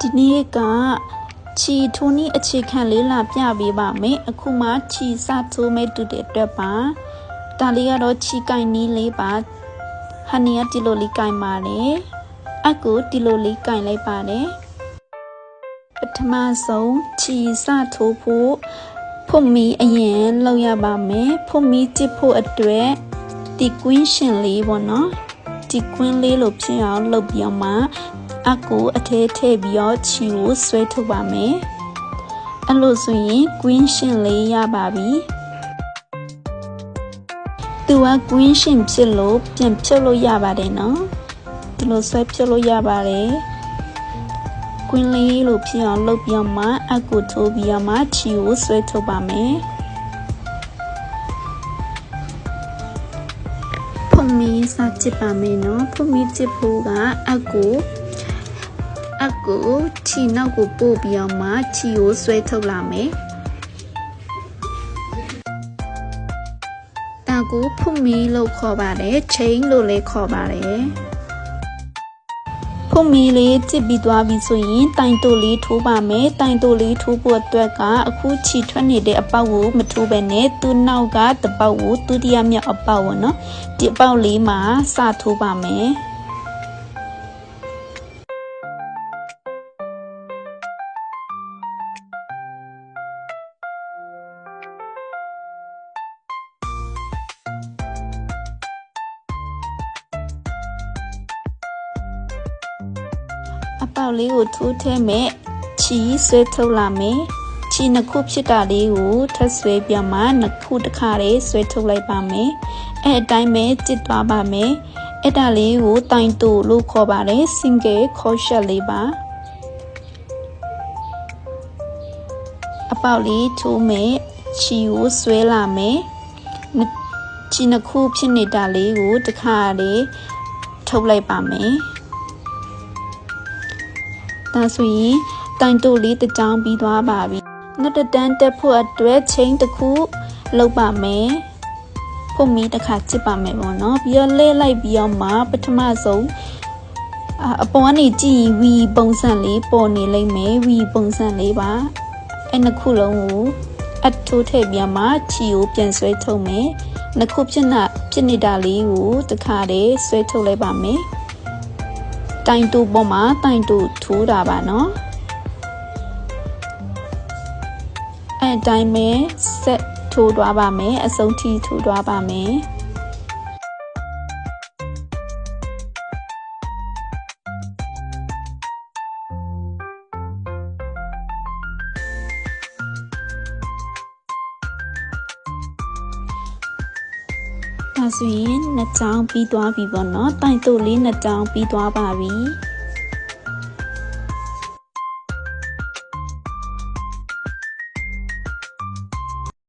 ဒီနေ့ကချီထိုးနီးအခြေခံလေးလာပြပေးပါမယ်အခုမှချီစထိုးမဲ့တူတဲ့အတွက်ပါဒါလေးကတော့ချီကင်နီးလေးပါဟန်နီကဒီလိုလေးကင်ပါတယ်အကူဒီလိုလေးကင်လိုက်ပါတယ်ပထမဆုံးချီစထိုးဖို့ဖုတ်မီအရင်လောက်ရပါမယ်ဖုတ်မီကြည့်ဖို့အတွက်ဒီကွင်းရှင်လေးပေါ့နော်ဒီကွင်းလေးလို့ဖြစ်အောင်လုပ်ပြီးအောင်မှအကူအထဲထည့်ပြီးတော့ချီကိုဆွဲထုတ်ပါမယ်အဲ့လိုဆိုရင်ကွင်းရှင်လေးရပါပြီသူကကွင်းရှင်ဖြစ်လို့ပြန်ဖြုတ်လို့ရပါတယ်နော်ဒီလိုဆွဲဖြုတ်လို့ရပါတယ်ကွင်းလေးလို့ဖြစ်အောင်လုပ်ပြီးတော့မှအကူထိုးပြီးတော့မှချီကိုဆွဲထုတ်ပါမယ်ဖုန်မီစချစ်ပါမယ်နော်ဖုန်မီချစ်ဖို့ကအကူချီနောက်ကိုပို့ပြီးအောင်မှချီကိုဆွဲထုတ်လာမယ်ဒါကိုဖုန်မီလို့ခေါ်ပါတယ်ချိန်လို့လည်းခေါ်ပါတယ်ဖုန်မီလေးကြည့်ပြီးသွားပြီဆိုရင်တိုင်တိုလေးထိုးပါမယ်တိုင်တိုလေးထိုးဖို့အတွက်ကအခုချီထွက်နေတဲ့အပေါက်ကိုမထိုးဘဲနဲ့သူ့နောက်ကတပေါက်ကိုဒုတိယမြောက်အပေါက်ပေါ့နော်ဒီအပေါက်လေးမှာစထိုးပါမယ်အပေါက်လေးကိုထိုးထဲမဲ့ချီဆွဲထုတ်လာမယ်ချီနှစ်ခုဖြစ်တာလေးကိုထပ်ဆွဲပြမှနှစ်ခုတစ်ခါလေးဆွဲထုတ်လိုက်ပါမယ်အဲ့အတိုင်းပဲကြစ်သွားပါမယ်အဲ့ဒါလေးကိုတိုင်တိုလို့ခေါ်ပါတယ် single crochet လေးပါအပေါက်လေးထိုးမဲ့ချီကိုဆွဲလာမယ်ချီနှစ်ခုဖြစ်နေတာလေးကိုတစ်ခါလေးထုတ်လိုက်ပါမယ်ဒါဆိုရင်တိုင်တိုလေးတစ်ကြောင်းပြီးသွားပါပြီနောက်တစ်တန်းတက်ဖို့အတွက်ချိန်တစ်ခုလုပ်ပါမယ်ဖုတ်မီတစ်ခါချစ်ပါမယ်ပေါ့နော်ပြီးတော့လဲလိုက်ပြီးတော့မှပထမဆုံးအပေါ်ကနေကြည့်ဝီပုံစံလေးပေါ်နေလိမ့်မယ်ဝီပုံစံလေးပါအဲ့နှစ်ခုလုံးကိုအထိုးထည့်ပြီးမှချီကိုပြန်ဆွဲထုတ်မယ်နှစ်ခုဖြစ်နေတာလေးကိုတစ်ခါတည်းဆွဲထုတ်လိုက်ပါမယ်တိုင်တူပေါ်မှာတိုင်တူထိုးတာပါနော်အဲ့တိုင်းပဲဆက်ထိုးသွားပါမယ်အဆုံးထိထိုးသွားပါမယ်ဒါဆိုရင်နှစ်ချောင်းပြီးသွားပြီပေါ့နော်တိုင်တူလေးနှစ်ချောင်းပြီးသွားပါပြီ